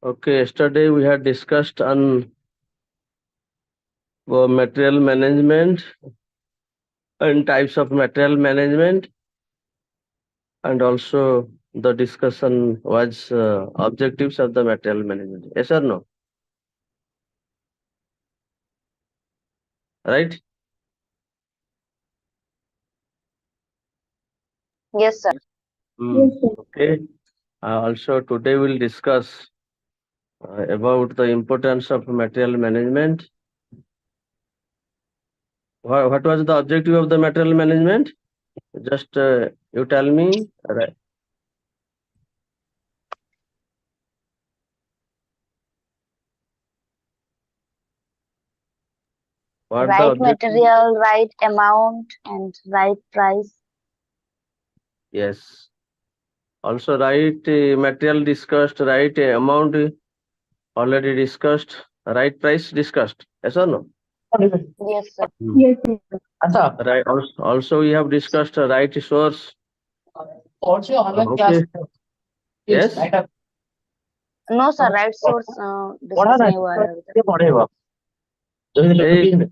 Okay, yesterday we had discussed on material management and types of material management, and also the discussion was objectives of the material management. Yes or no? Right? Yes, sir. Yes, sir. Okay. Also today we'll discuss about the importance of material management. What was the objective of the material management? Just you tell me. Right. What the Right objective? material, right amount, and right price. Yes. Also, right material discussed, right amount already discussed, right price discussed. Yes or no? Yes, sir. Yes, yes. Right. Also, we have discussed right source. Okay. Yes. No, sir. Right source discuss नहीं हुआ है अभी तक. Hey,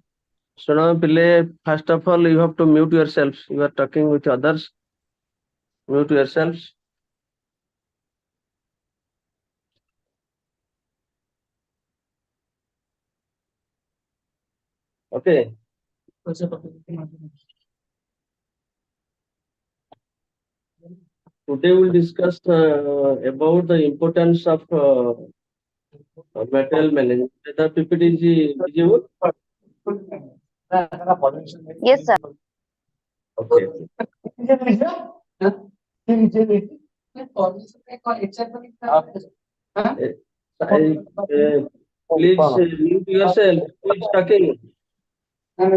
सुनो पहले first of all you have to mute yourselves. You are talking with others. Mute yourselves. Okay. Today we'll discuss about the importance of material management. The PPT is visible. Yes, sir. Okay. Please mute yourself. Who is talking? Om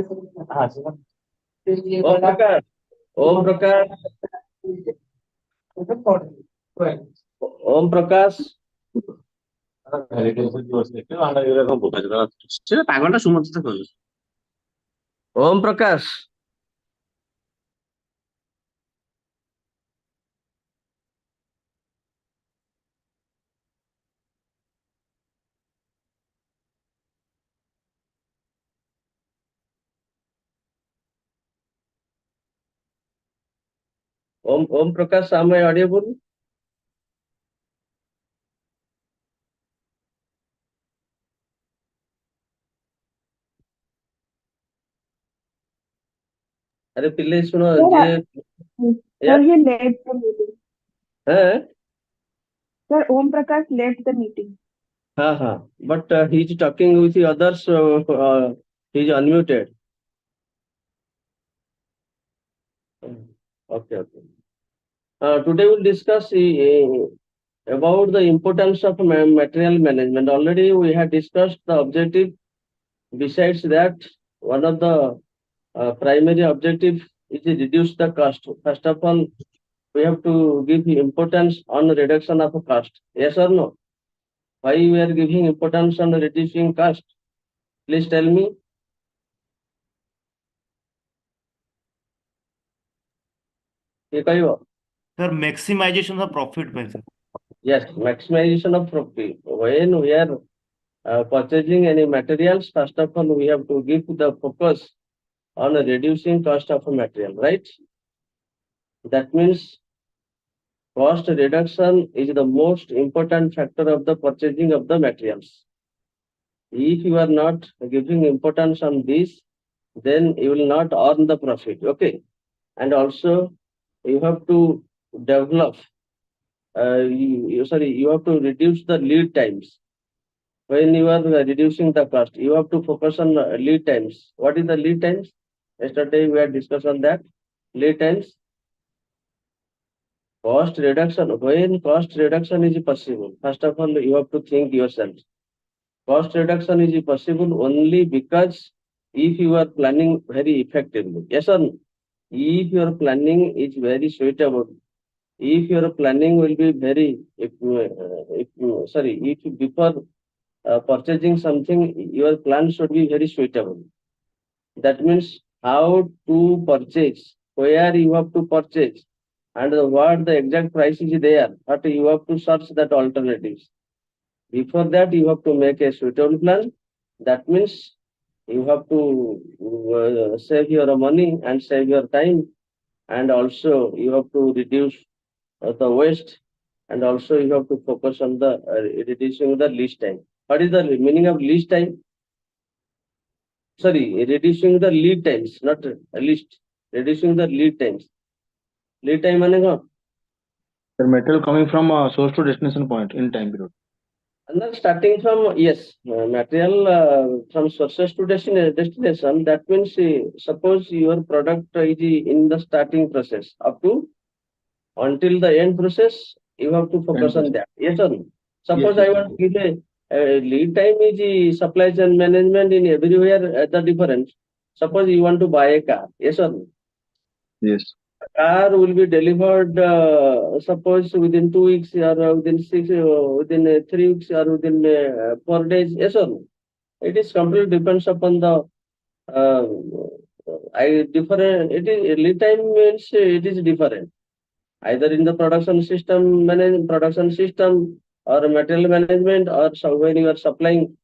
Prakash. Om Prakash. Om Prakash. Om Prakash. Om Prakash, am I audible? अरे पिल्ले सुनो ये Sir, he left the meeting. है Sir, Om Prakash left the meeting. हाँ but he is talking with the others, he is unmuted. Okay. Today we'll discuss about the importance of material management. Already we have discussed the objective. Besides that, one of the primary objective is to reduce the cost. First of all, we have to give importance on reduction of cost. Yes or no? Why we are giving importance on reducing cost? Please tell me. ये कहियो. Sir, maximization of profit by sir. Yes, maximization of profit. When we are purchasing any materials, first of all, we have to give the focus on reducing cost of material, right? That means cost reduction is the most important factor of the purchasing of the materials. If you are not giving importance on this, then you will not earn the profit. Okay. And also you have to develop, you have to reduce the lead times. When you are reducing the cost, you have to focus on lead times. What is the lead times? Yesterday we had discussed on that. Lead times. Cost reduction. When cost reduction is possible, first of all, you have to think yourself. Cost reduction is possible only because if you are planning very effectively. Yes or no? If your planning is very suitable, if your planning will be very, if before purchasing something, your plan should be very suitable. That means how to purchase, where you have to purchase, and what the exact price is there, but you have to search that alternatives. Before that, you have to make a suitable plan. That means you have to save your money and save your time, and also you have to reduce the waste, and also you have to focus on the reducing the least time. What is the meaning of least time? Sorry, reducing the lead times, not least. Reducing the lead times. Lead time meaning what? The material coming from source to destination point in time period. And then starting from, yes, material from sources to destination, that means suppose your product is in the starting process up to until the end process, you have to focus on that. Yes or no? Suppose Yes, I yes, want to give a lead time is supply chain management in everywhere the difference. Suppose you want to buy a car. Yes or no? Yes. Car will be delivered, suppose within 2 weeks or within 3 weeks or within 4 days. Yes or no? It is completely depends upon the uh, I different. It is lead time means it is different. Either in the production system or material management, or so when you are supplying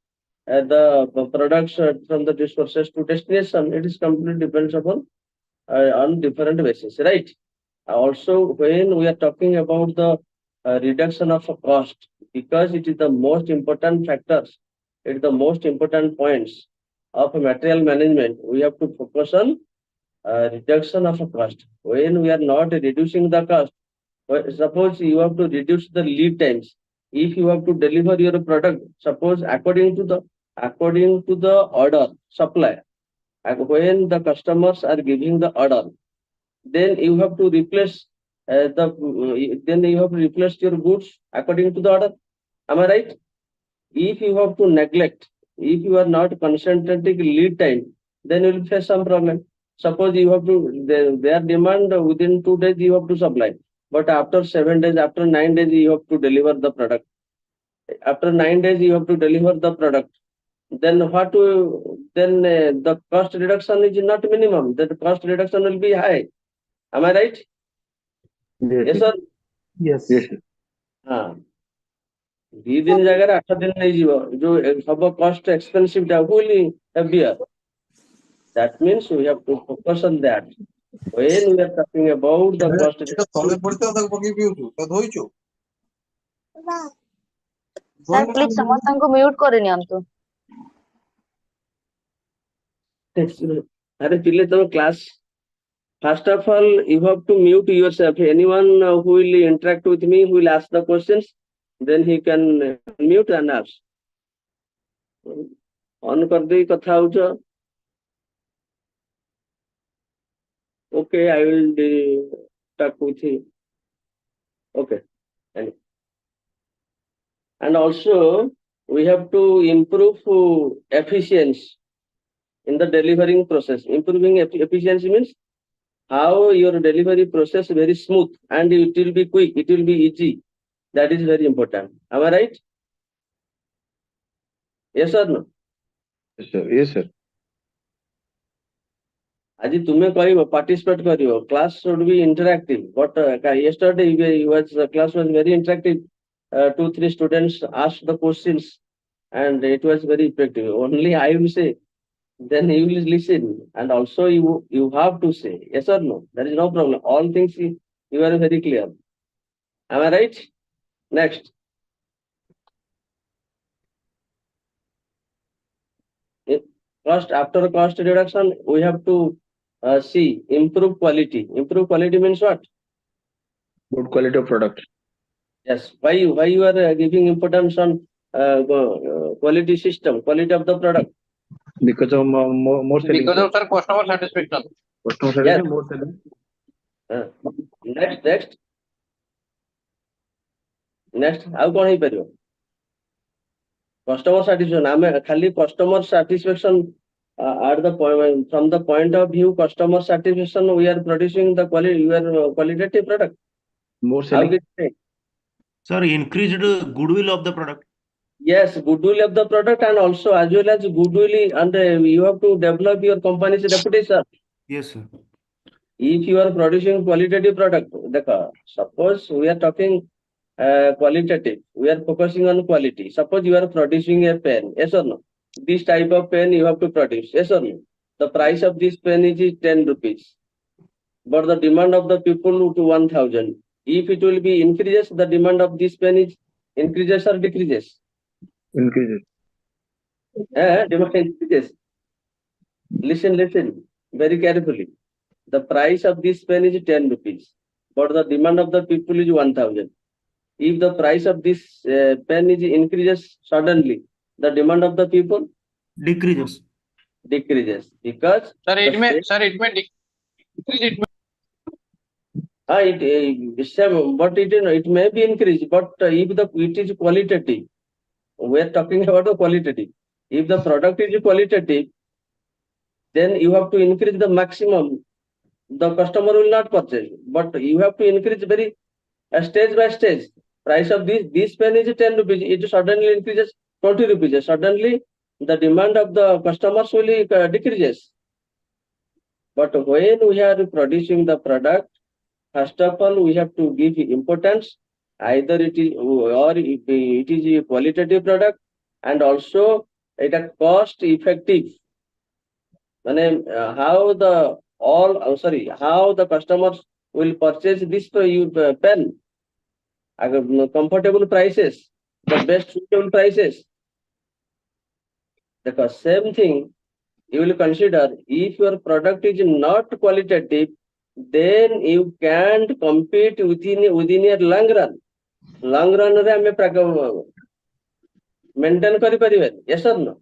the products from the sources to destination, it is completely depends upon on different basis, right? Also, when we are talking about the reduction of a cost, because it is the most important factors, it is the most important points of material management, we have to focus on reduction of a cost. When we are not reducing the cost, suppose you have to reduce the lead times. If you have to deliver your product, suppose according to the order supply, and when the customers are giving the order, then you have to replace then you have to replace your goods according to the order. Am I right? If you have to neglect, if you are not concentrating lead time, then you will face some problem. Suppose you have to their demand within 2 days you have to supply, but after 7 days, after 9 days you have to deliver the product. After 9 days you have to deliver the product. Then the cost reduction is not minimum. The cost reduction will be high. Am I right? Yes, Yes sir. yes. Yes, sir. हाँ 2 दिन ଜାଗାରେ 8 ଦିନ ନେଇଯିବ ଯୋଉ ହବ cost expensive ଟା will heavier. That means we have to focus on that. When we are talking about the cost এটা তলে পড়তে তাକୁ ପକେଇ ପିଉଛୁ ତ ଧୋଇଛୁ Sir, please ସମସ୍ତଙ୍କୁ mute କରିନିଅନ୍ତୁ. अरे पिले तम class. First of all, you have to mute yourself. Anyone who will interact with me, who will ask the questions, then he can mute and ask. On कर दे कथा होचा. Okay, I will talk with you. Okay. And also, we have to improve efficiency in the delivering process. Improving efficiency means how your delivery process very smooth and it will be quick, it will be easy. That is very important. Am I right? Yes or no? Yes, sir. Yes, sir. Aji tume karibo, participate karibo. Class should be interactive. But yesterday class was very interactive. 2-3 students asked the questions and it was very effective. Only I will say, then you will listen, and also you have to say yes or no. There is no problem. All things you are very clear. Am I right? Next. After cost reduction, we have to see improve quality. Improve quality means what? Good quality of product. Yes. Why you are giving importance on quality system, quality of the product? Because of more selling. because of sir customer satisfaction Customer satisfaction, more selling. Next, ଆଉ କଣ ହେଇପାରିବ? Customer satisfaction. ଆମେ ଖାଲି customer satisfaction at the point, from the point of view customer satisfaction, we are producing the qualitative product. More How selling. did it? Sir, increased goodwill of the product. Yes, goodwill of the product, and also as well as goodwill, and you have to develop your company's reputation. Yes, sir. If you are producing qualitative product, suppose we are talking qualitative. We are focusing on quality. Suppose you are producing a pen, yes or no? This type of pen you have to produce, yes or no? The price of this pen is 10 rupees, but the demand of the people to 1000. If it will be increases, the demand of this pen is increases or decreases? Increases. Demand increases. Listen very carefully. The price of this pen is 10 rupees, but the demand of the people is 1000. If the price of this pen is increases suddenly, the demand of the people Decreases. decreases because Sir, the it may, same- sir, it may decrease, it may. but it may be increased, but if it is qualitative, we are talking about the qualitative. If the product is qualitative, then you have to increase the maximum. The customer will not purchase, but you have to increase very stage by stage. Price of this pen is 10 rupees. It suddenly increases 20 rupees. Suddenly, the demand of the customers will decreases. But when we are producing the product, first of all, we have to give importance. Either it is it is a qualitative product, and also it is cost effective. How the customers will purchase this pen at comfortable prices, the best suitable prices. The same thing you will consider, if your product is not qualitative, then you can't compete within a long run. Long run re ame maintain kariparibani, yes or no?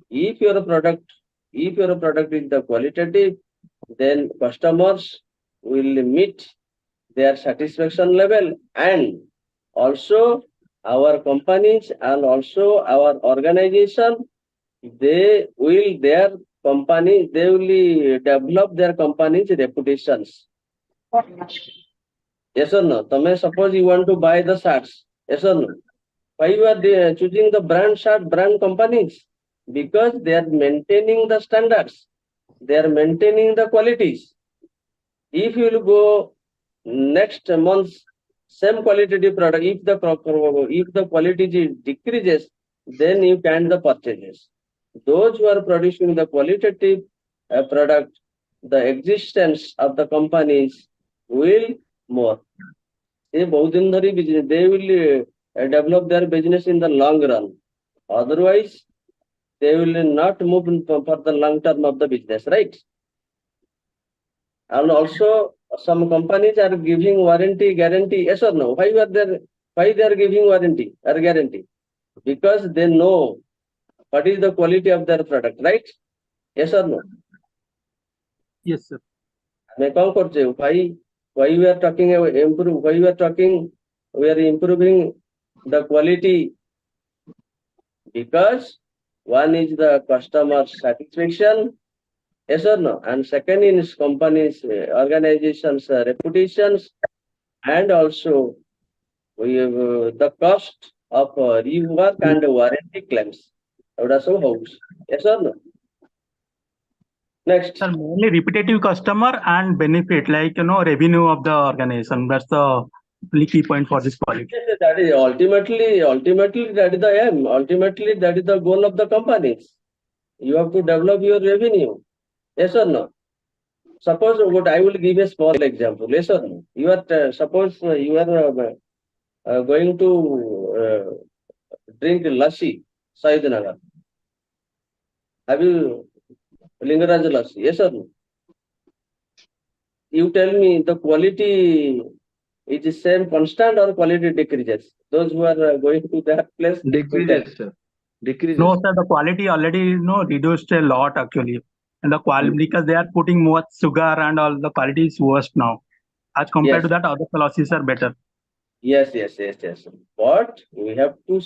If your product is the qualitative, then customers will meet their satisfaction level, and also our companies and also our organization, they will develop their company's reputations. Yes or no? Suppose you want to buy the shirts, yes or no? Why you are choosing the brand companies? Because they are maintaining the standards, they are maintaining the qualities. If you will go next month, same qualitative product, if the quality decreases, then you can the purchases. Those who are producing the qualitative product, the existence of the companies will more. They will develop their business in the long run. Otherwise, they will not move for the long term of the business, right? And also, some companies are giving warranty, guarantee, yes or no? Why they are giving warranty or guarantee? Because they know what is the quality of their product, right? Yes or no? Yes, sir. Why we are talking we are improving the quality, because one is the customer satisfaction, yes or no, and second is companies organizations reputations, and also we have the cost of rework and warranty claims. Yes or no? Next. Sir, mainly repetitive customer and benefit, like, revenue of the organization. That's the key point for this policy. Yes, that is ultimately that is the aim. Ultimately, that is the goal of the companies. You have to develop your revenue. Yes or no? Suppose what I will give a small example. Yes or no? You are suppose you are going to drink lassi, Saidnagar. Have you Lingaraj lassi? Yes or no? You tell me the quality is the same constant or quality decreases? Those who are going to that place. Decreases, sir. Decreases. No, sir, the quality already, reduced a lot actually. And the quality, because they are putting more sugar and all, the quality is worse now. As compared to that, other philosophies are better. Yes. But we have to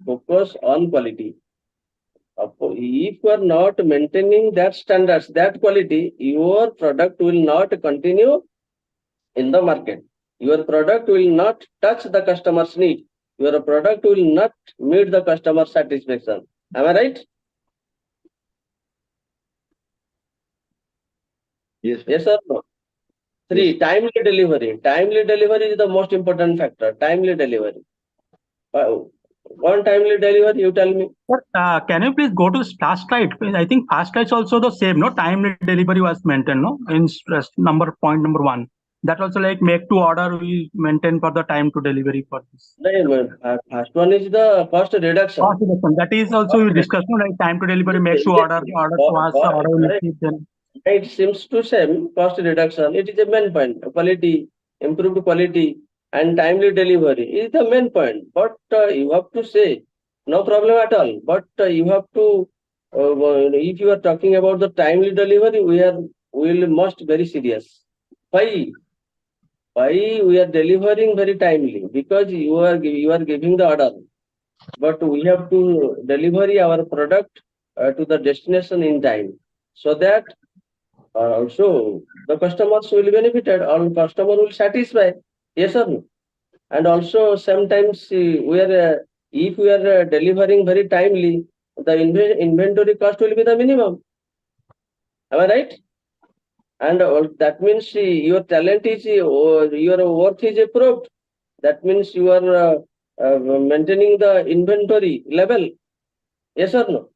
focus on quality. If you are not maintaining that standards, that quality, your product will not continue in the market. Your product will not touch the customer's need. Your product will not meet the customer satisfaction. Am I right? Yes, sir. Yes or no? Three, timely delivery. Timely delivery is the most important factor. Timely delivery. One timely delivery, you tell me. Sir, can you please go to fast slide? I think fast slide is also the same, no? Timely delivery was maintained, no? In point number 1. That also like make to order we maintain for the time to delivery for this. First one is the cost reduction. Cost reduction. That is also we discussed, no? Like time to delivery, make to order, order to ask, order will receive, then. It seems to same cost reduction. It is a main point. Quality, improved quality, and timely delivery is the main point. But you have to say no problem at all. But you have to, if you are talking about the timely delivery, we must very serious. Why? Why we are delivering very timely? Because you are giving the order, but we have to deliver our product to the destination in time, so that also the customers will benefited, all customer will satisfy. Yes or no? And also sometimes if we are delivering very timely, the inventory cost will be the minimum. Am I right? And that means your talent is your worth is approved. That means you are maintaining the inventory level. Yes or no?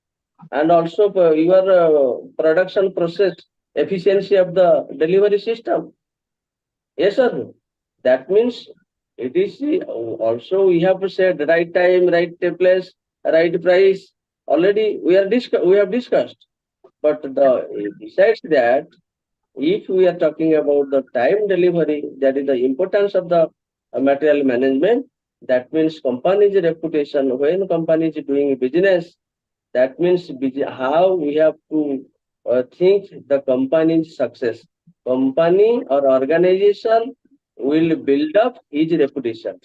And also your production process efficiency of the delivery system. Yes or no? That means it is also we have said right time, right place, right price. Already we have discussed. But besides that, if we are talking about the time delivery, that is the importance of the material management. That means company's reputation. When company is doing business, that means how we have to think the company's success. Company or organization will build up his reputation,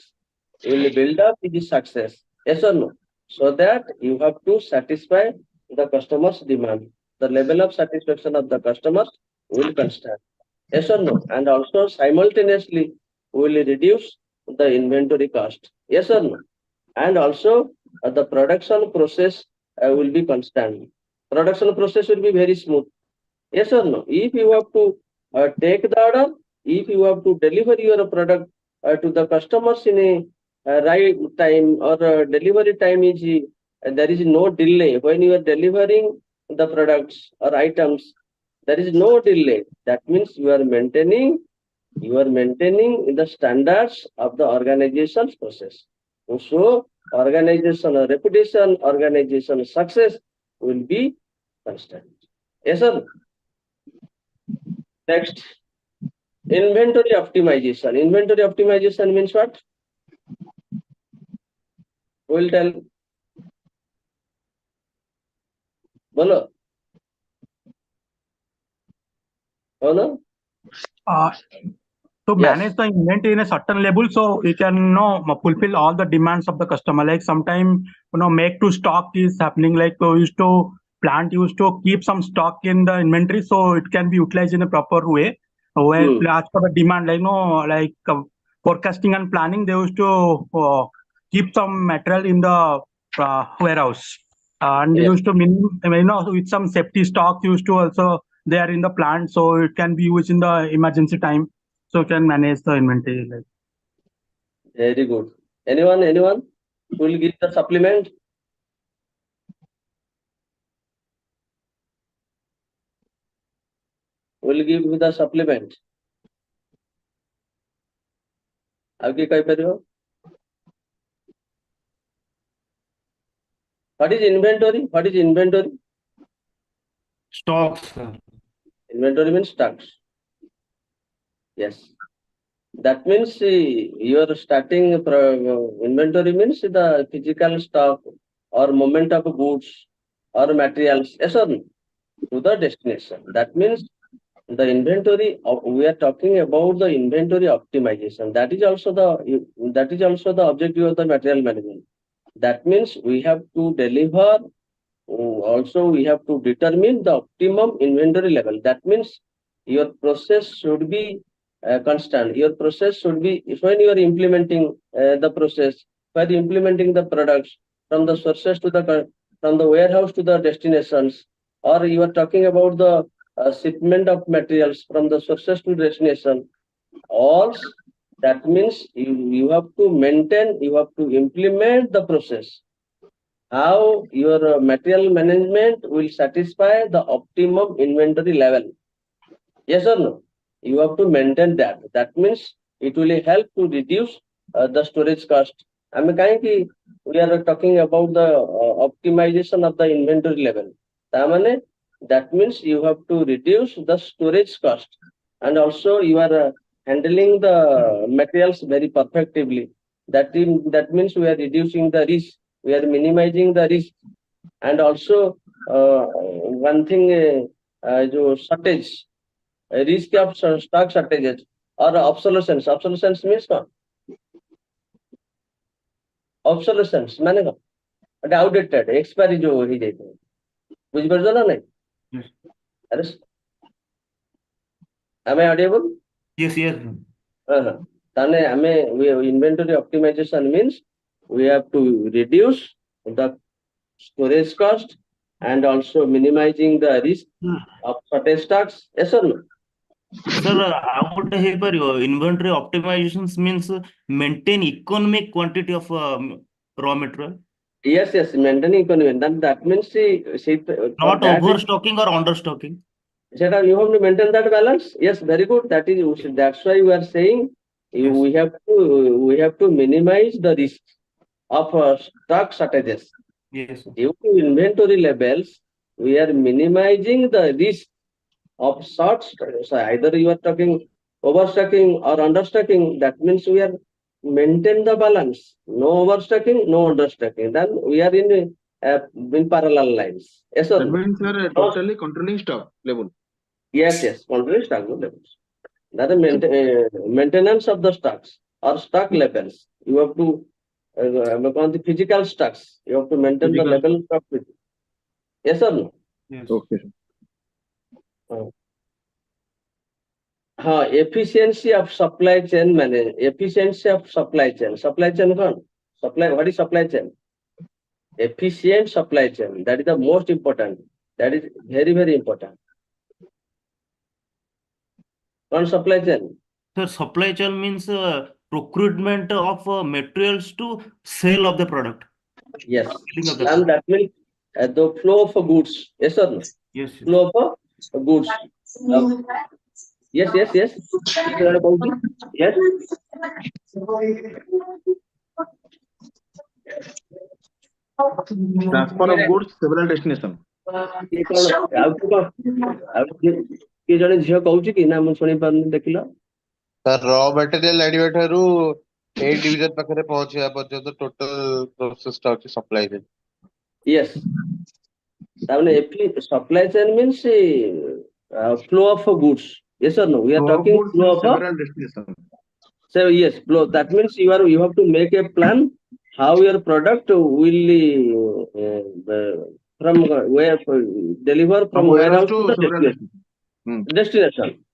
will build up his success. Yes or no? So that you have to satisfy the customer's demand. The level of satisfaction of the customer will constant. Yes or no? And also simultaneously will reduce the inventory cost. Yes or no? And also the production process will be constant. Production process will be very smooth. Yes or no? If you have to take the order, if you have to deliver your product to the customers in a right time, or delivery time is there is no delay when you are delivering the products or items. There is no delay. That means you are maintaining the standards of the organization's process. So organization reputation, organization success will be constant. Yes, sir. Next, inventory optimization. Inventory optimization means what? We'll tell. Bolo. Oh no? To Yes. manage the inventory in a certain level, so we can fulfill all the demands of the customer. Like sometime make to stock is happening. Like plant used to keep some stock in the inventory, so it can be utilized in a proper way. Where as per the demand, like forecasting and planning, they used to keep some material in the warehouse, and they Yes. used to with some safety stock used to also they are in the plant, so it can be used in the emergency time. So can manage the inventory. Like. Very good. Anyone will give the supplement? Will give the supplement. आगे कहीं पर हो? What is inventory? What is inventory? Stocks, sir. Inventory means stocks. Yes. That means your starting inventory means the physical stock or movement of goods or materials, yes or no, to the destination. That means the inventory. We are talking about the inventory optimization. That is also the objective of the material management. That means we have to deliver. Also, we have to determine the optimum inventory level. That means your process should be constant. Your process should be, when you are implementing the process, when implementing the products from the sources to from the warehouse to the destinations, or you are talking about the shipment of materials from the sources to destination. Else, that means you have to maintain, you have to implement the process. How your material management will satisfy the optimum inventory level. Yes or no? You have to maintain that. That means it will help to reduce the storage cost. I mean, we are talking about the optimization of the inventory level. That means you have to reduce the storage cost, and also you are handling the materials very perfectively. That means we are reducing the risk. We are minimizing the risk, and also one thing, shortage, risk of stock shortages or obsolescence. Obsolescence means what? Obsolescence ମାନେ କଣ? ଗୋଟେ outdated, expiry ଯୋଉ ହେଇଯାଇଥିବ, ବୁଝିପାରୁଛ ନା ନାଇଁ? Yes. ଆରେ, am I audible? Yes, yes. ତାହେଲେ ଆମେ inventory optimization means we have to reduce the storage cost and also minimizing the risk of shortage stocks. Yes or no? Sir, ଆଉ ଗୋଟେ ହେଇପାରିବ inventory optimizations means maintain economic quantity of raw material, Yes, maintaining economy. That means not overstocking or understocking. You have to maintain that balance. Yes, very good. That's why we are saying Yes. we have to minimize the risk of stock shortages. Yes, sir. Due to inventory levels, we are minimizing the risk of short. So either you are talking overstocking or understocking. That means we are maintain the balance. No overstocking, no understocking. Then we are in parallel lines. Yes, sir. That means you are totally controlling stock level. Yes, controlling stock levels. That is maintenance of the stocks or stock levels. You have to on the physical stocks. You have to maintain the Physical level of it. Yes or no? Yes. Okay. Efficiency of supply chain management. Efficiency of supply chain. Supply chain कौन? What is supply chain? Efficient supply chain. That is the most important. That is very, very important. On supply chain. Sir, supply chain means procurement of materials to sale of the product. Yes. Selling of the And product. that means the flow of goods. Yes or no? Yes, yes. Flow of goods. Yes. Yes. Transfer of goods several destination. କିଏ ଜଣେ ଝିଅ କହୁଛି କି ନା ମୁଁ ଶୁଣି ପାରୁନି ଦେଖିଲ? Sir, raw material ଆଣିବା ଠାରୁ A division ପାଖରେ ପହଞ୍ଚିବା ପର୍ଯ୍ୟନ୍ତ total process ଟା ଅଛି supply chain. Yes. ତାମାନେ supply chain means flow of goods. Yes or no? We are talking Goods flow of several destination. so yes, flow. That means you have to make a plan how your product will from where deliver from warehouse to the several destination.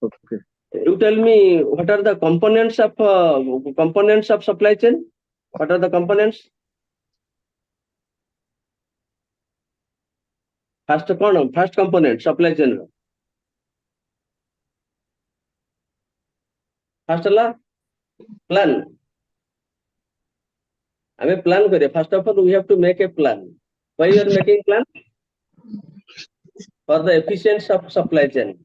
Okay. You tell me what are the components of supply chain? What are the components? First component supply chain. First plan. I mean plan kare. First of all, we have to make a plan. Why you are making plan? For the efficiency of supply chain.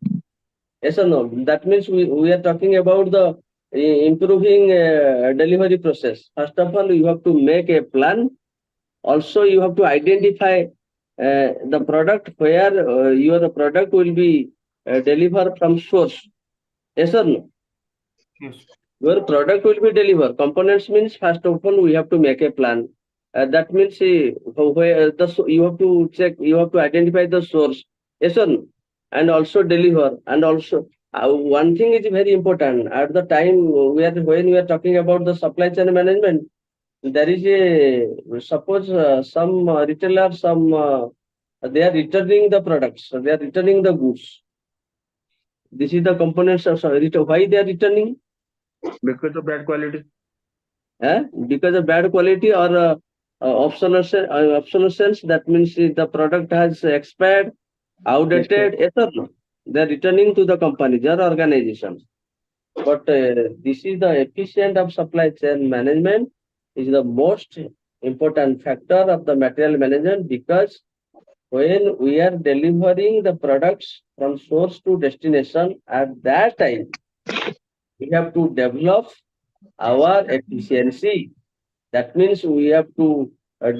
Yes or no? That means we are talking about the improving delivery process. First of all, you have to make a plan. Also, you have to identify the product where your product will be delivered from source. Yes or no? Yes. Your product will be delivered. Components means first of all we have to make a plan. That means where you have to check, you have to identify the source. Yes or no? And also deliver. And also one thing is very important. At the time when we are talking about the supply chain management, there is suppose some retailer, they are returning the products. They are returning the goods. This is the components of why they are returning. Because of bad quality. Because of bad quality or obsolescence. That means the product has expired, outdated, etc. They are returning to the company, their organization. But this is the efficient of supply chain management is the most important factor of the material management, because when we are delivering the products from source to destination, at that time we have to develop our efficiency. That means we have to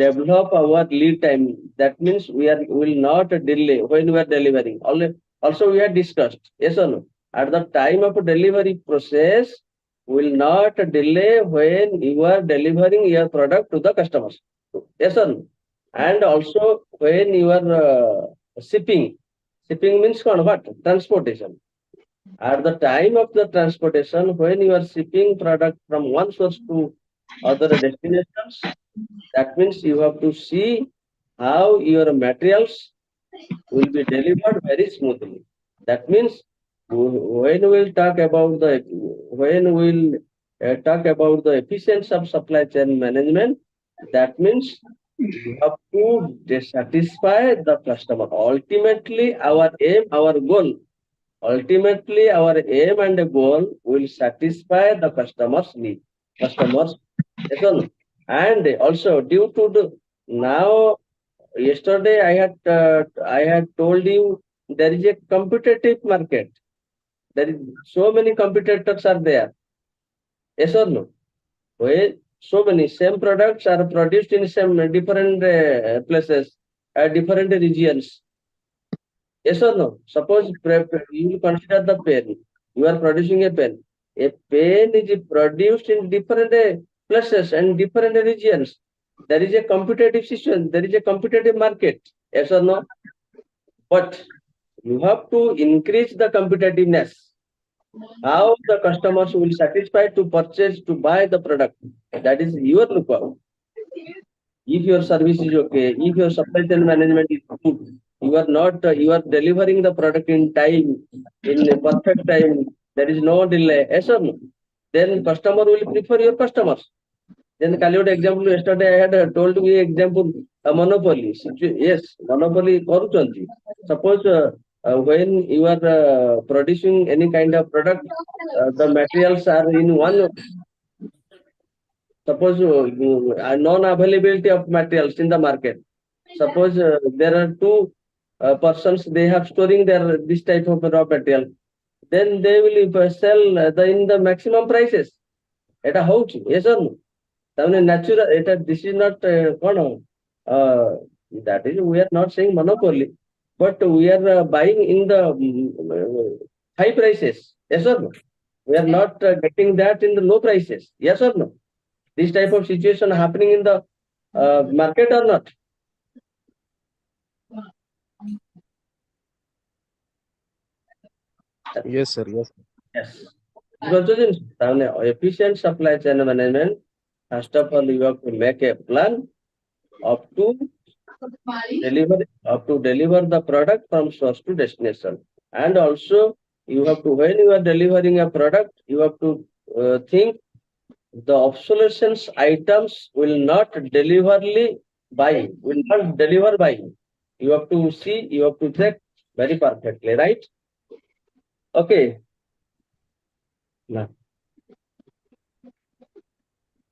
develop our lead time. That means we will not delay when we are delivering. Also, we have discussed, yes or no? At the time of delivery process, will not delay when you are delivering your product to the customers. Yes or no? And also when you are shipping means what? Transportation. At the time of the transportation, when you are shipping product from one source to other destinations, that means you have to see how your materials will be delivered very smoothly. That means when we'll talk about the efficiency of supply chain management, that means you have to satisfy the customer. Ultimately, our aim, our goal, ultimately our aim and goal will satisfy the customer's need. Customers, yes or no? And also due to the now, yesterday I had told you there is a competitive market. There is so many competitors are there. Yes or no? Well, so many same products are produced in some different places, different regions. Yes or no? Suppose you will consider the pen. You are producing a pen. A pen is produced in different places and different regions. There is a competitive situation. There is a competitive market. Yes or no? But you have to increase the competitiveness. How the customers will satisfy to purchase, to buy the product. That is your lookout. If your service is okay, if your supply chain management is good, you are not, you are delivering the product in time, in a perfect time, there is no delay, yes or no? Then customer will prefer your customers. Then Kaliud example, yesterday I had told you example, a monopoly. Yes, monopoly koruchanti. Suppose when you are producing any kind of product, the materials are in one. Suppose non-availability of materials in the market. Suppose there are two persons, they have storing their this type of raw material. Then they will sell in the maximum prices. Eta houchi, yes or no? Natural. This is not that is, we are not saying monopoly, but we are buying in the high prices. Yes or no? We are not getting that in the low prices. Yes or no? This type of situation happening in the market or not? Yes, sir. Yes. Yes. Efficient supply chain management. First of all, you have to make a plan up to deliver the product from source to destination. And also, you have to, when you are delivering a product, you have to think the obsolescence items will not deliver by. You have to see, you have to check very perfectly, right? Okay.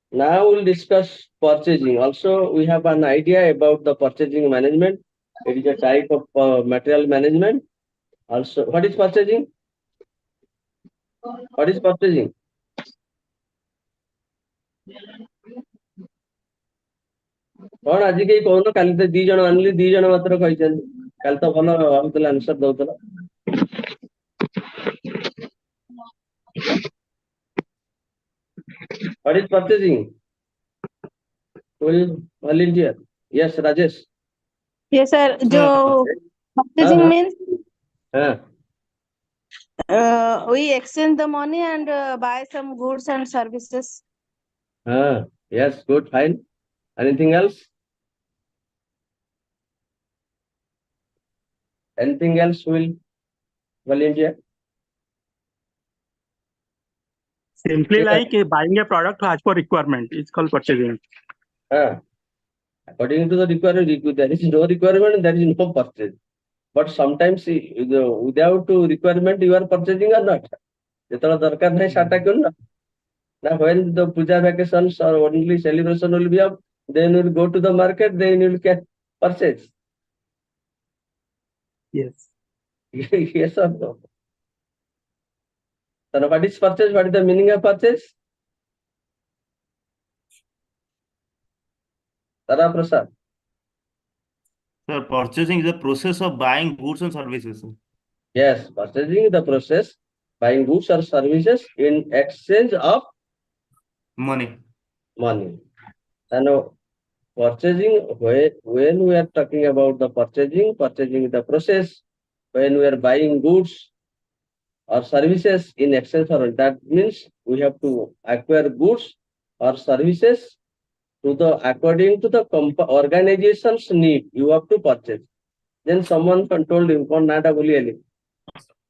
Now we'll discuss purchasing. Also, we have an idea about the purchasing management. It is a type of material management. Also, what is purchasing? What is purchasing? कौन आज के कौन काली तो दी जन only दी जन मात्र कहछन काल तो भलो हमतला answer दउतला What is purchasing? Will volunteer? Yes, Rajesh. Yes, sir. जो purchasing हाँ, means हाँ. we exchange the money and buy some goods and services. Yes, good, fine. Anything else? Anything else will volunteer? Simply Yeah. like buying a product as per requirement. It's called purchasing. According to the requirement, there is no requirement, there is no purchase. But sometimes without requirement, you are purchasing or not? ଯେତେବେଳେ ଦରକାର ନାହିଁ ସାଟା କିଣୁନ ନା when the puja vacations or only celebration will be up, then you will go to the market, then you will purchase. Yes. Yes or no? So what is purchase? What is the meaning of purchase? Tara Prasad. Sir, purchasing is the process of buying goods and services. Sir. Yes, purchasing is the process buying goods or services in exchange of Money. money. And purchasing, when we are talking about the purchasing is the process when we are buying goods or services in exchange for it. That means we have to acquire goods or services to the according to the organization's need. You have to purchase. Then someone told him,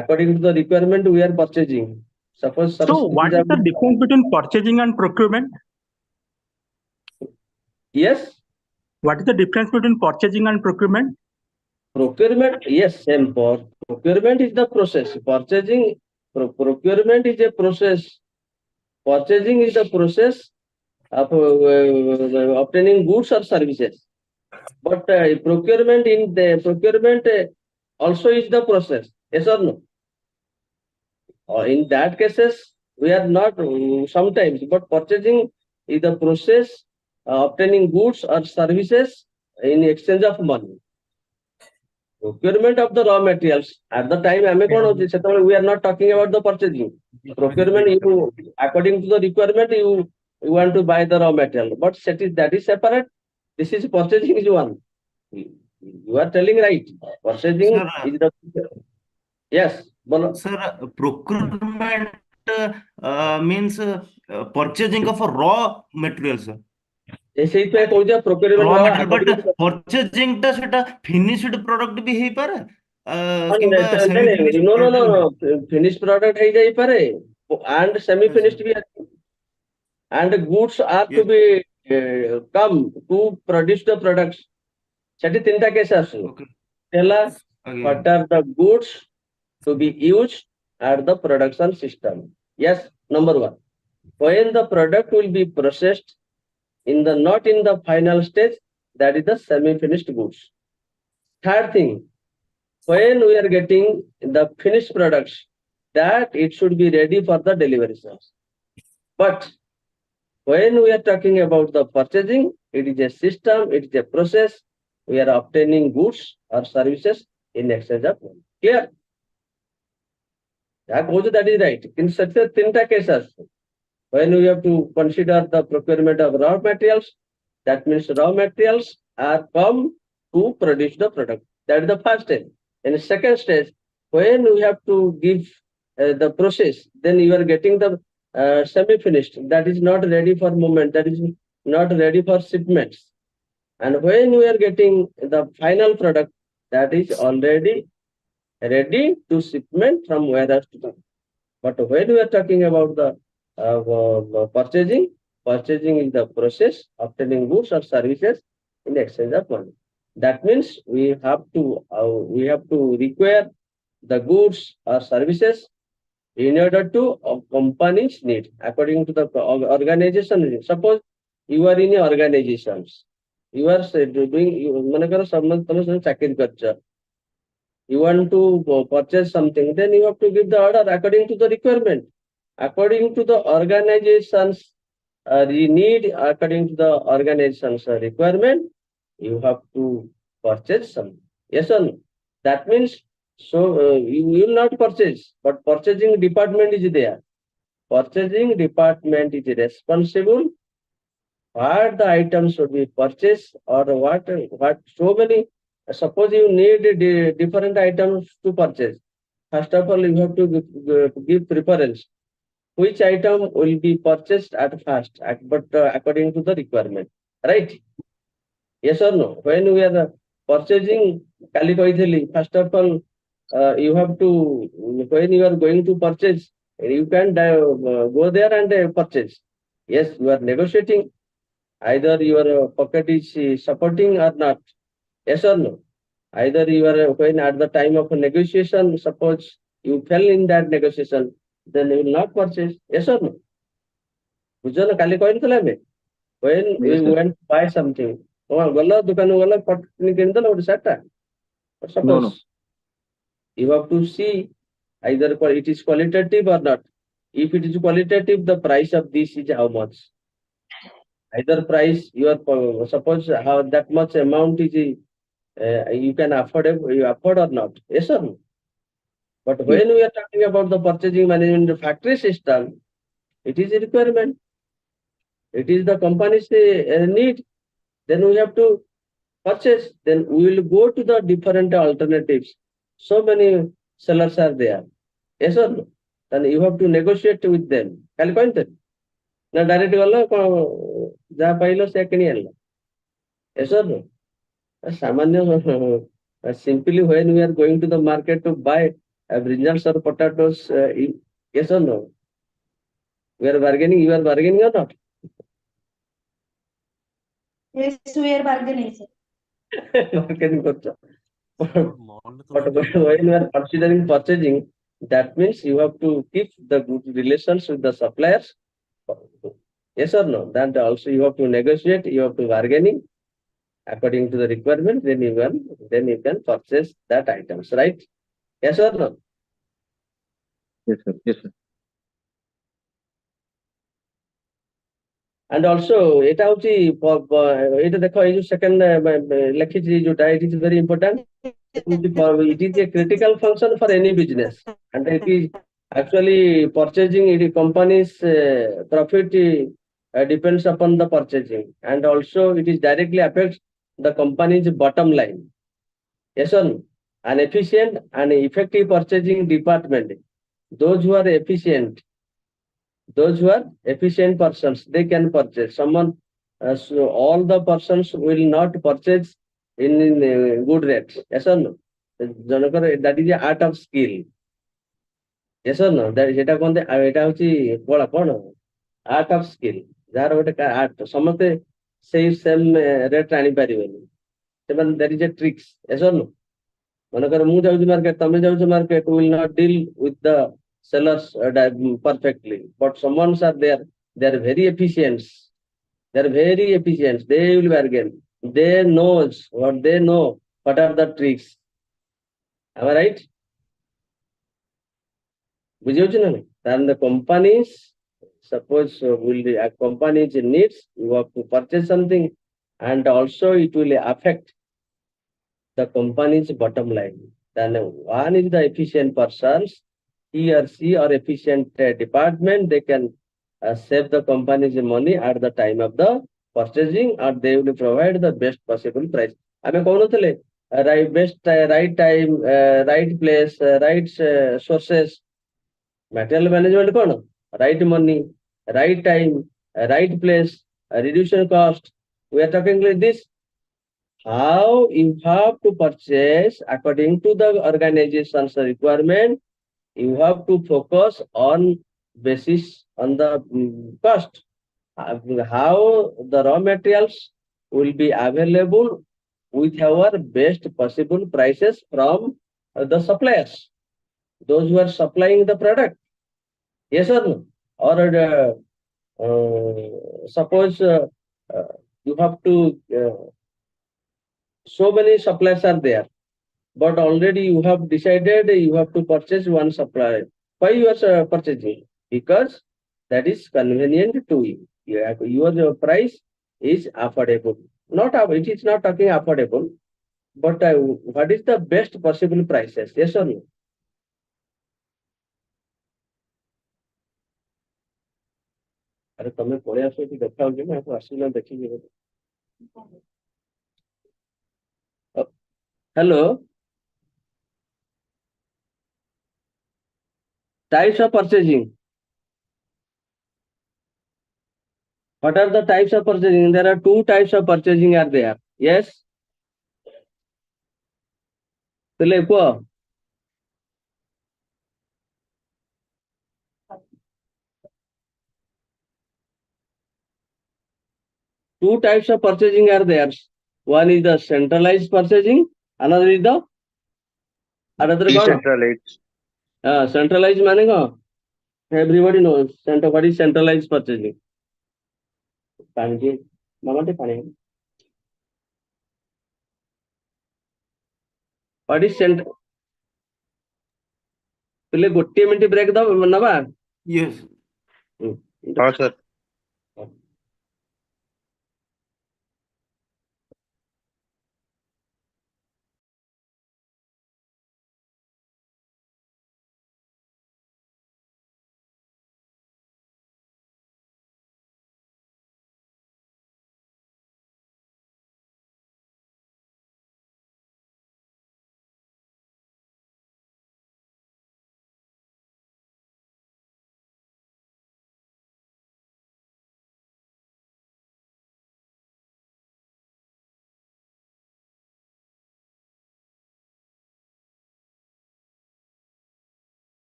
according to the requirement, we are purchasing. Suppose So what is the difference between purchasing and procurement? Yes, What is the difference between purchasing and procurement? procurement, yes, same. Procurement is the process. Purchasing, procurement is a process. Purchasing is the process of obtaining goods or services. But procurement also is the process. Yes or no? In that cases, we are not sometimes, but purchasing is the process obtaining goods or services in exchange of money. Procurement of the raw materials at the time we are not talking about the purchasing. Procurement, you according to the requirement you want to buy the raw material, but that is separate. This is purchasing is one. You are telling right. Purchasing Sir, is the yes. Sir, procurement means purchasing of a raw material, sir. ସେଇଥିପାଇଁ କହୁଛି procurement Raw material, but purchasing ଟା ସେଟା finished product ବି ହେଇପାରେ କିମ୍ବା semi finished no. Finished product ହେଇଯାଇପାରେ and semi finished ବି ଅଛି. And goods are to be come to produce the products. ସେଠି ତିନିଟା କେସ୍ ଆସୁ. ହେଲା, what are the goods to be used at the production system? Yes, number one. When the product will be processed not in the final stage, that is the semi-finished goods. Third thing, when we are getting the finished products, that it should be ready for the delivery service. But when we are talking about the purchasing, it is a system, it is a process. We are obtaining goods or services in exchange of money. Clear? That is right. In such a tinta cases, when we have to consider the procurement of raw materials, that means raw materials are come to produce the product. That is the first stage. In the second stage, when we have to give the process, then you are getting the semi-finished. That is not ready for movement. That is not ready for shipments. And when we are getting the final product, that is already ready to shipment from warehouse to them. But when we are talking about the purchasing is the process of obtaining goods or services in exchange of money. That means we have to require the goods or services in order to company's need according to the organization. Suppose you are in a organizations, you are doing you want to purchase something, then you have to give the order according to the requirement. According to the organization's need, according to the organization's requirement, you have to purchase something. Yes or no? That means, you will not purchase, but purchasing department is there. Purchasing department is responsible what the items should be purchased or what so many. Suppose you need different items to purchase. First of all, you have to give preference. Which item will be purchased at first, but according to the requirement, right? Yes or no? When we are purchasing, first of all, you have to, when you are going to purchase, you can go there and purchase. Yes, you are negotiating. Either your pocket is supporting or not. Yes or no? Either you are when at the time of a negotiation, suppose you fell in that negotiation, then you will not purchase. Yes or no? ବୁଝ ନା କାଲି କହିନଥିଲେ ଆମେ when we Yes, sir. went to buy something ଗଲ ଦୋକାନକୁ ଗଲ ପଟ କିଣିଦେଲ ଗୋଟେ ସାର୍ଟଟା No, suppose no. you have to see either it is qualitative or not. If it is qualitative, the price of this is how much. Either price you are suppose how that much amount is you can afford you afford or not. Yes or no? But Yes. when we are talking about the purchasing management factory system, it is a requirement. It is the company's need. Then we have to purchase. Then we will go to the different alternatives. So many sellers are there. Yes or no? Then you have to negotiate with them. କାଲି କହିଥିଲି ନା direct ଗଲ କଣ ଯାହା ପାଇଲ ସେ କିଣି ଆଣିଲ. Yes or no? ସାମାନ୍ୟ simply when we are going to the market to buy brinjals or potatoes, yes or no? We are bargaining. You are bargaining or not? Yes, we are bargaining, sir. Bargaining করছো. But when you are considering purchasing, that means you have to keep the good relations with the suppliers. Yes or no? Then also you have to negotiate. You have to bargaining according to the requirement. Then you can purchase that items, right? Yes or no? Yes, sir. Yes, sir. And also এটা হচ্ছে এটা দেখো এই যে second লেখিছি যেটা it is very important. It is a critical function for any business, and it is actually purchasing. It is company's profit depends upon the purchasing, and also it is directly affects the company's bottom line. Yes or no? An efficient and effective purchasing department, those who are efficient persons, they can purchase. So all the persons will not purchase in good rates. Yes or no? That is the art of skill. Yes or no? সেটা কোনতে এটা হচ্ছে কলা কোন art of skill. যাହାର ଗୋଟେ art ସମସ୍ତେ ସେଇ same rate ଆଣିପାରିବେନି. ସେମାନେ that is a tricks. Yes or no? ମନେକର ମୁଁ ଯାଉଛି ମାର୍କେଟ ତମେ ଯାଉଛ market will not deal with the sellers perfectly, but someone are there, they are very efficient. They will bargain. They knows what are the tricks. Am I right? ବୁଝିଯାଉଛି ନା? Then the companies, suppose a company's needs, you have to purchase something, and also it will affect the company's bottom line. Then one is the efficient persons, he or she or efficient department, they can save the company's money at the time of the purchasing, or they will provide the best possible price. ଆମେ କହୁନଥିଲେ right time, right place, right sources. Material management କଣ? Right money, right time, right place, reduction cost. We are talking like this. How you have to purchase according to the organization's requirement. You have to focus on basis on the cost. How the raw materials will be available with our best possible prices from the suppliers, those who are supplying the product. Yes or no? Or suppose you have to so many suppliers are there, but already you have decided you have to purchase one supplier. Why you are purchasing? Because that is convenient to you. Your price is affordable. It is not talking affordable, but what is the best possible prices? Yes or no? अरे तमे पळे आसो कि देखा होगे ना आपको आसीना देखिए. Hello. Types of purchasing. What are the types of purchasing? There are two types of purchasing are there. Yes. Tele ko. Two types of purchasing are there. One is the centralized purchasing. Another is the Decentralized. centralized माने को Everybody knows what is centralized purchasing. What is central? Pile gotte minute break da naba. Yes. हाँ sir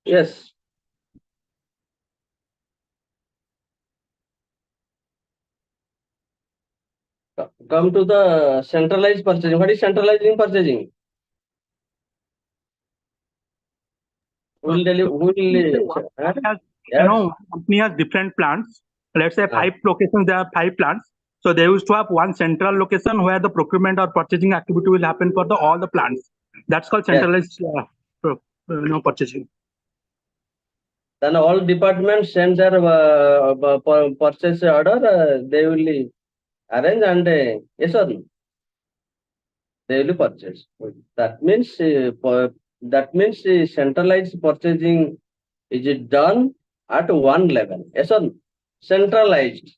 Yes. Come to the centralized purchasing. What is centralizing purchasing? Who will tell you? Who will? Has, Yes. company has different plants. Let's say Ah. 5 locations, there are 5 plants. So they used to have one central location where the procurement or purchasing activity will happen for all the plants. That's called Yes. centralized purchasing. Then all departments send their purchase order. They will arrange and yes or no? They will purchase. That means centralized purchasing is done at one level. Yes or no? Centralized.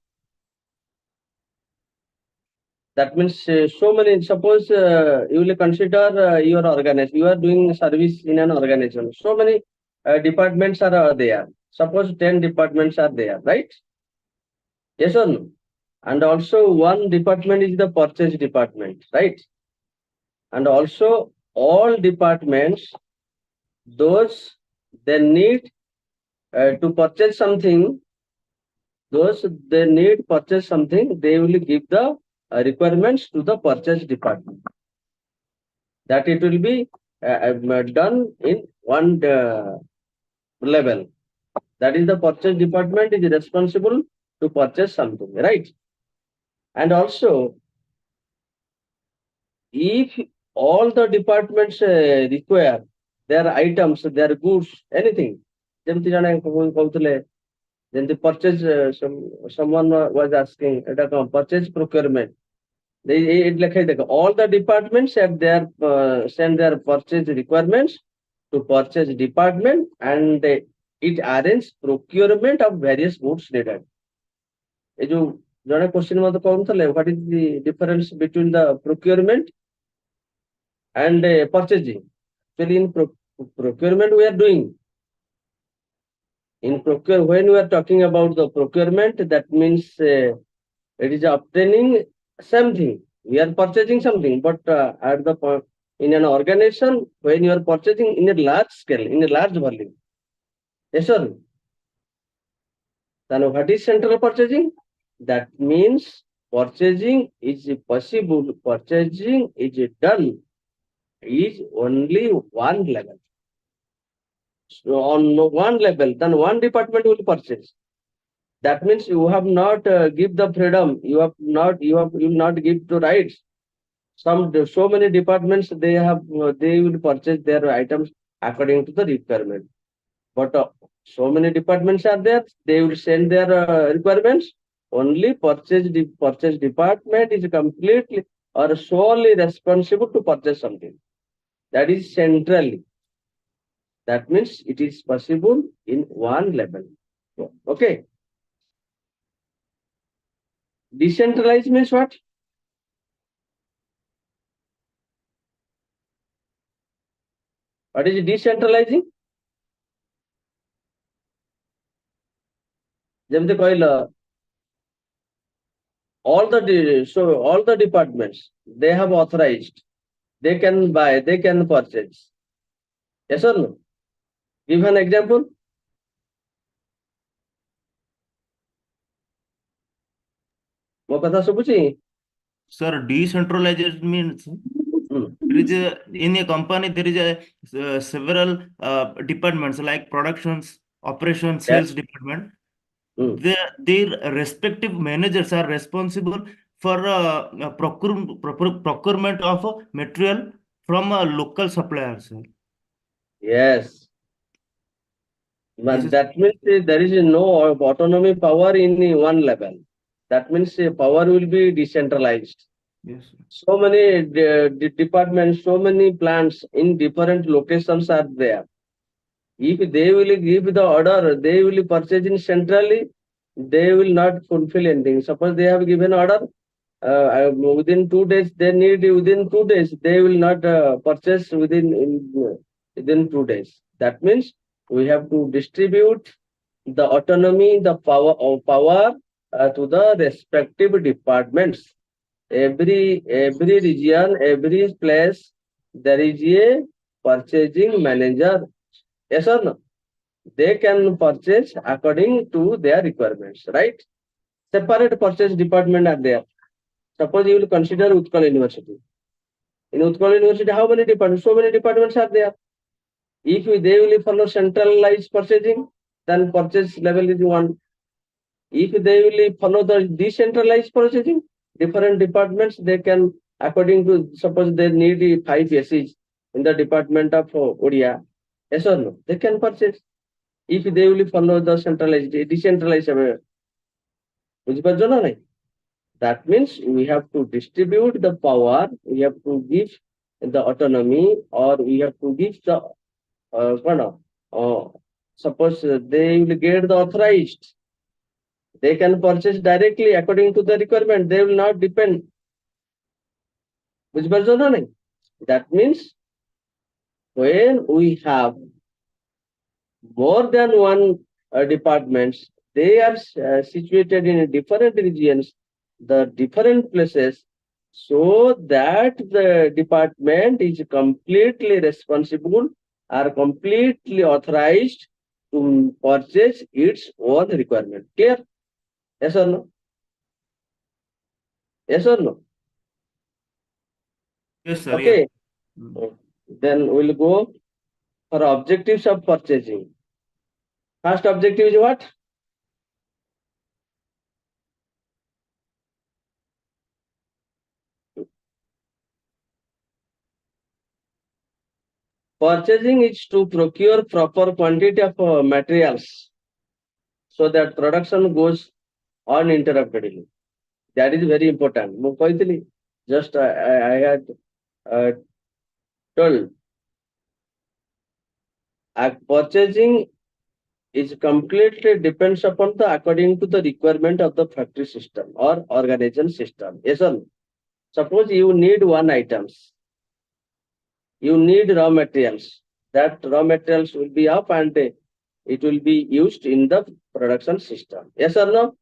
That means so many. Suppose you will consider your organization. You are doing service in an organization. So many departments are there. Suppose 10 departments are there, right? Yes or no? And also one department is the purchase department, right? And also all departments, those they need to purchase something, those they need purchase something, they will give the requirements to the purchase department. That it will be done in one level. That is the purchase department is responsible to purchase something, right? And also, if all the departments require their items, their goods, anything, ଯେମିତି ଜଣେ କହୁଥିଲେ ଯେମିତି purchase someone was asking ଏଟା କଣ purchase procurement ଲେଖାଇ ଦେଖ all the departments have their send their purchase requirements to purchase department and it arranges procurement of various goods needed. ये जो jane question mate कहउथले what is the difference between the procurement and purchasing. Actually in procurement we are doing, in when we are talking about the procurement, that means it is obtaining something, we are purchasing something, but at the point in an organization, when you are purchasing in a large scale, in a large volume. Yes sir. Then what is central purchasing? That means purchasing is possible, purchasing is done is only one level. So on one level, then one department will purchase. That means you have not give the freedom, you will not give the rights. So many departments they will purchase their items according to the requirement. But so many departments are there, they will send their requirements. Only purchase department is completely or solely responsible to purchase something. That is centrally. That means it is possible in one level. Okay. Decentralized means what? What is decentralizing? ଯେମିତି କହିଲ, all the departments they have authorized, they can buy, they can purchase. Yes or no? Give an example. ମୋ କଥା ଶୁଭୁଛି? Sir, decentralized means there is in a company there is several departments like productions, operations, sales department. Their respective managers are responsible for procurement of material from local suppliers. Yes. But that means there is no autonomy power in one level. That means power will be decentralized. Yes, sir. So many departments, so many plants in different locations are there. If they will give the order, they will purchase in centrally, they will not fulfill anything. Suppose they have given order, within 2 days, they need within 2 days, they will not purchase within 2 days. That means we have to distribute the autonomy, the power to the respective departments. Every region, every place, there is a purchasing manager. Yes or no? They can purchase according to their requirements, right? Separate purchase department are there. Suppose you will consider Utkal University. In Utkal University, how many departments? So many departments are there. If they will follow centralized purchasing, then purchase level is one. If they will follow the decentralized purchasing, different departments, they can, according to, suppose they need 5 SEs in the department of Odia. Yes or no? They can purchase. If they will follow the centralized, decentralized way. That means we have to distribute the power, we have to give the autonomy, or we have to give the suppose they will get the authorized, they can purchase directly according to the requirement, they will not depend. That means when we have more than one departments, they are situated in different regions, the different places, so that the department is completely responsible or completely authorized to purchase its own requirement. Clear? Yes or no? Yes or no? Yes, sir. Okay. Yes. Then we'll go for objectives of purchasing. First objective is what? Purchasing is to procure proper quantity of materials so that production goes uninterruptedly. That is very important. Just I had told purchasing is completely depends upon the according to the requirement of the factory system or organization system. Yes or no? Suppose you need one items, you need raw materials. That raw materials will be up and it will be used in the production system. Yes or no?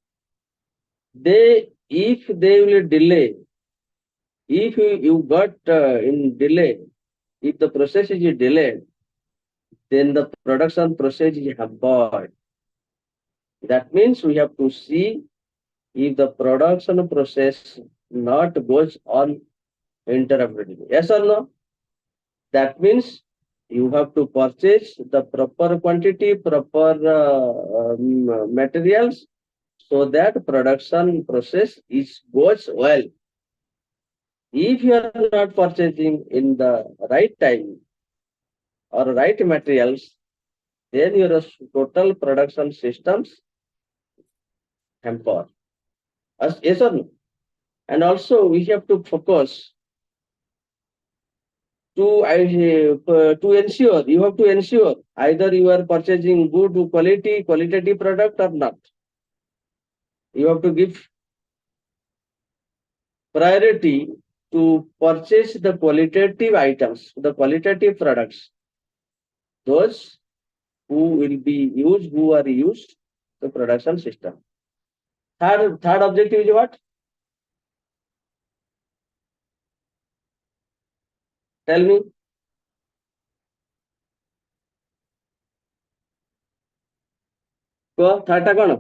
If they will delay, if you got in delay, if the process is delayed, then the production process is hampered. That means we have to see if the production process not goes on interrupted. Yes or no? That means you have to purchase the proper quantity, proper materials, so that production process goes well. If you are not purchasing in the right time or right materials, then your total production systems hamper. Yes or no? And also we have to focus to ensure, you have to ensure either you are purchasing good qualitative product or not. You have to give priority to purchase the qualitative items, the qualitative products, those who are used the production system. Third objective is what? Tell me. Third ଟା କଣ?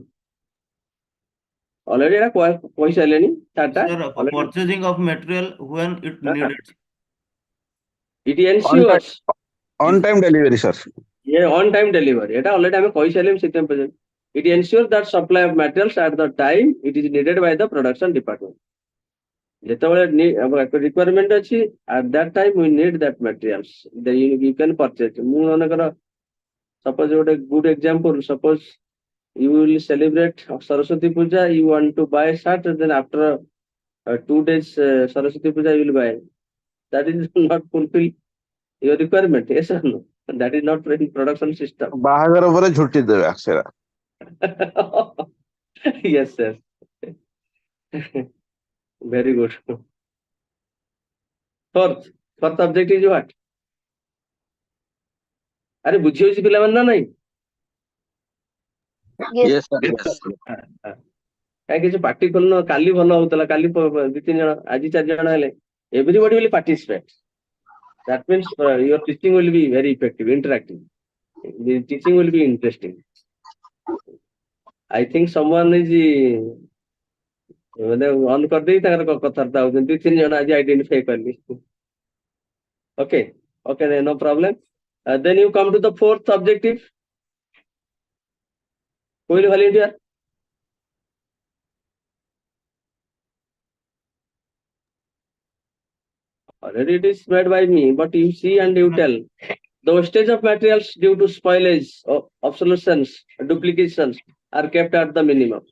Already କହିସାରିଲେଣି third Sir, purchasing of material when it needed. It ensures On time delivery, sir. on time delivery. এটা already ଆମେ କହିସାରିଲେଣି ସେଥିପାଇଁ ପଚାରିଲି. It ensures that supply of materials at the time it is needed by the production department. ଯେତେବେଳେ requirement ଅଛି, at that time we need that materials. Then you can purchase. ମୁଁ ମନେକର suppose ଗୋଟେ good example, suppose you will celebrate Saraswati Puja, you want to buy shirt, then after 2 days Saraswati Puja you will buy. That is not fulfill your requirement. Yes or no? That is not in production system. ବାହାଘର ପରେ ଛୁଟି ଦେବେ ସେଟା। Yes, sir. Very good. Fourth object is what? अरे बुझी होची पिलाମାନେ ନା ନାହିଁ? Yes. Yes, sir. କାହିଁ କିଛି ପାର୍ଟି ଖୋଲୁନ, କାଲି ଭଲ ହଉଥିଲା, କାଲି 2-3 ଜଣ, ଆଜି 4 ଜଣ ହେଲେ, everybody will participate. That means your teaching will be very effective, interactive. The teaching will be interesting. I think someone is ମାନେ ଅନ୍ କରିଦେଇ ତାଙ୍କର କଥାବାର୍ତ୍ତା ହଉଛନ୍ତି, 2-3 ଜଣ ଆଜି ଆଇଡେଣ୍ଟିଫାଇ କଲି. Okay, no problem. Then you come to the fourth objective. Who will volunteer? Already it is made by me, but you see and you tell. The wastage of materials due to spoilage, obsolescence, duplications are kept at the minimum.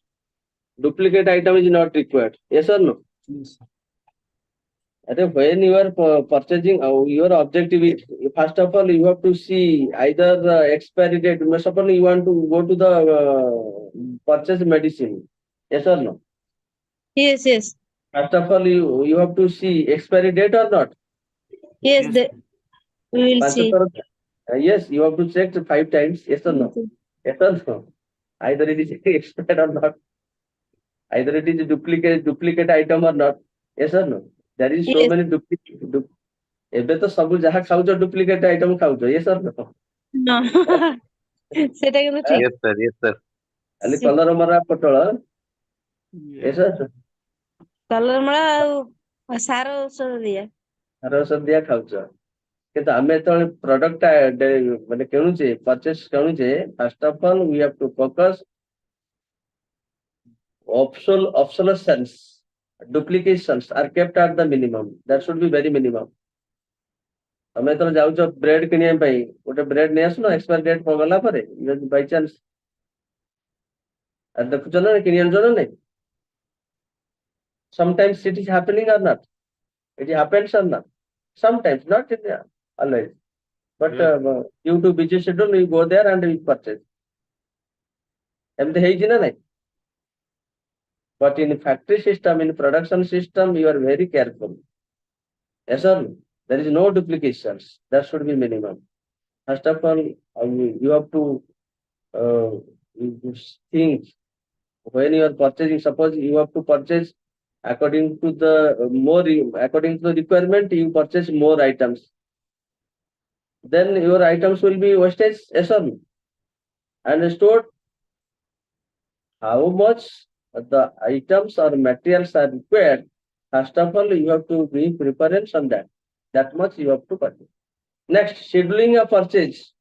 Duplicate item is not required. Yes or no? Yes, sir. When you are purchasing, your objective is, first of all, you have to see either the expiry date. Suppose you want to go to the purchase medicine. Yes or no? Yes, yes. First of all, you have to see expiry date or not. Yes, Yes. we will see. Yes, you have to check 5 times. Yes or no? Yes or no? Either it is expired or not. Either it is a duplicate item or not. Yes or no? There is so Yes. many duplicate. ଏବେ ତ ସବୁ ଯାହା ଖାଉଛ duplicate item ଖାଉଛ. Yes or no? No. ସେଟା କିନ୍ତୁ ଠିକ। Yes, sir. Yes, sir. ଖାଲି କଲର ମରା ପୋଟଳ. Yes or no? କଲର ମରା ଆଉ ସାର ଔଷଧ ଦିଆ। ସାର ଔଷଧ ଦିଆ ଖାଉଛ। କିନ୍ତୁ ଆମେ ଯେତେବେଳେ ପ୍ରଡକ୍ଟ ମାନେ କିଣୁଛେ, ପରଚେସ କିଣୁଛେ, first of all we have to focus obsolescence, duplications are kept at the minimum. That should be very minimum. ତମେ ଯେତେବେଳେ ଯାଉଛ ବ୍ରେଡ କିଣିବା ପାଇଁ, ଗୋଟେ ବ୍ରେଡ ନେଇ ଆସୁନ, ଏକ୍ସପାୟର ଡେଟ୍ ଗଲା ପରେ, ଯଦି ବାଇ ଚାନ୍ସ ଦେଖୁଛ ନା କିଣି ଆଣୁଛ ନା ନାଇଁ? Sometimes it is happening or not? It happens or not? Sometimes, not always. But due to busy schedule, you go there and you purchase. ଏମିତି ହେଇଛି ନା ନାଇଁ? But in factory system, in production system, you are very careful. Yes or no? There is no duplications. That should be minimum. First of all, you have to you think when you are purchasing. Suppose you have to purchase according to the according to the requirement, you purchase more items. Then your items will be wastage. Yes or no? And stored. How much the items or materials are required? First of all, you have to be preference on that. That much you have to purchase. Next, scheduling a purchase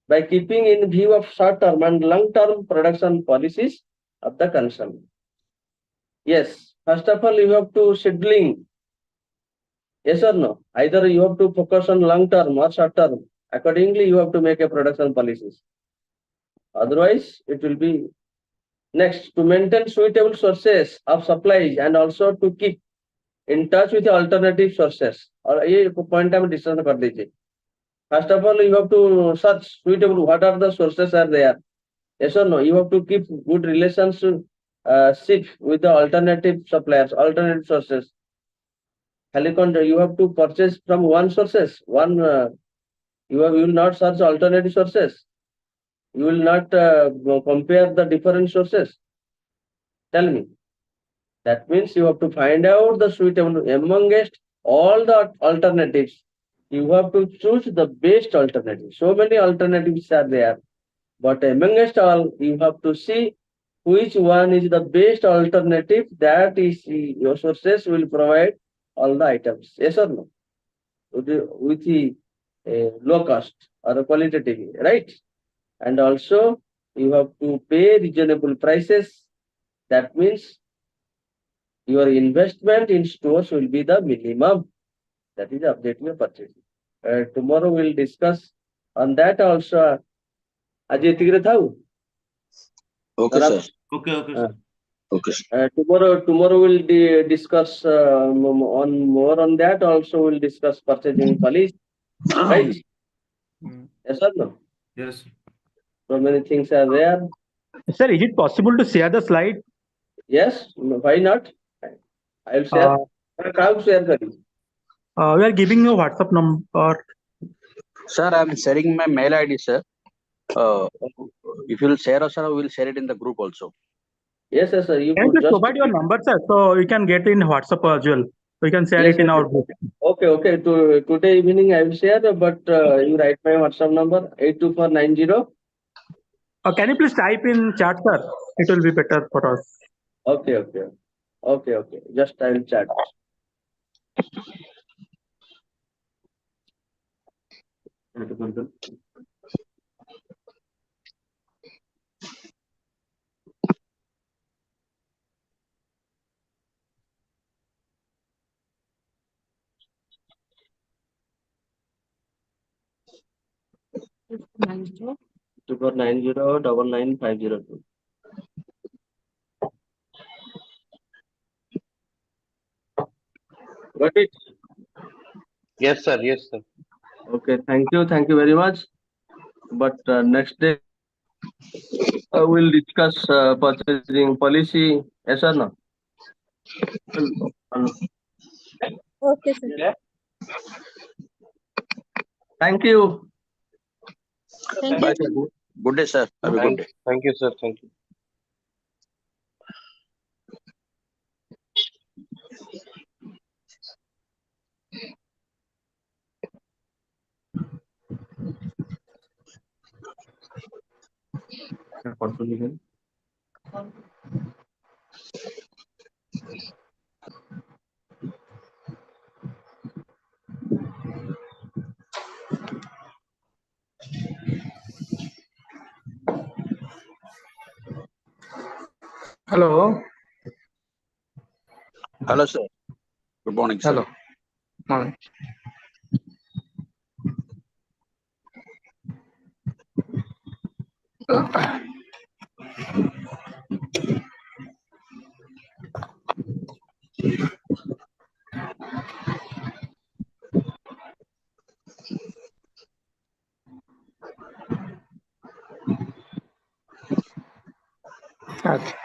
by keeping in view of short-term and long-term production policies of the concern. Yes, first of all, you have to scheduling. Yes or no? Either you have to focus on long-term or short-term. Accordingly, you have to make a production policies. Otherwise, it will be. Next, to maintain suitable sources of supplies and also to keep in touch with the alternative sources. और ये point हम discuss कर दीजिए. First of all, you have to search suitable. What are the sources are there? Yes or no? You have to keep good relationship with the alternative suppliers, alternative sources. You have to purchase from one sources. You will not search alternative sources. You will not compare the different sources. Tell me. That means you have to find out the suitable amongst all the alternatives. You have to choose the best alternative. So many alternatives are there, but amongst all, you have to see which one is the best alternative that is your sources will provide all the items. Yes or no? With the low cost or qualitative, right? And also you have to pay reasonable prices. That means your investment in stores will be the minimum. That is the objective of purchasing. Tomorrow we'll discuss on that also. Ajay tigre thau. Okay, sir. Okay, sir. Okay, sir. Tomorrow we'll discuss on more on that. Also we'll discuss purchasing policy. Right? Yes or no? Yes. So many things are there. Sir, is it possible to share the slide? Yes, why not? I will share. How share करी? We are giving you WhatsApp number. Sir, I'm sharing my mail ID, sir. If you will share, sir, we will share it in the group also. Yes, yes, sir. You Can could you just provide your number, sir, so we can get in WhatsApp as well. We can share Yes, it in yes, our yes. group. Okay. Today evening I will share, but you write my WhatsApp number 82490. Can you please type in chat, sir? It will be better for us. Okay. Just I will chat. Nine 2490 Got it? Yes, sir. Yes, sir. Okay, thank you very much. But next day we'll discuss purchasing policy. Yes or no? Okay, sir. Thank you. Thank Bye, you. sir. Good day, sir. Have a good day. Thank you, sir. Thank you. Hello. Hello, sir. Good morning, sir. Hello. Morning. Okay.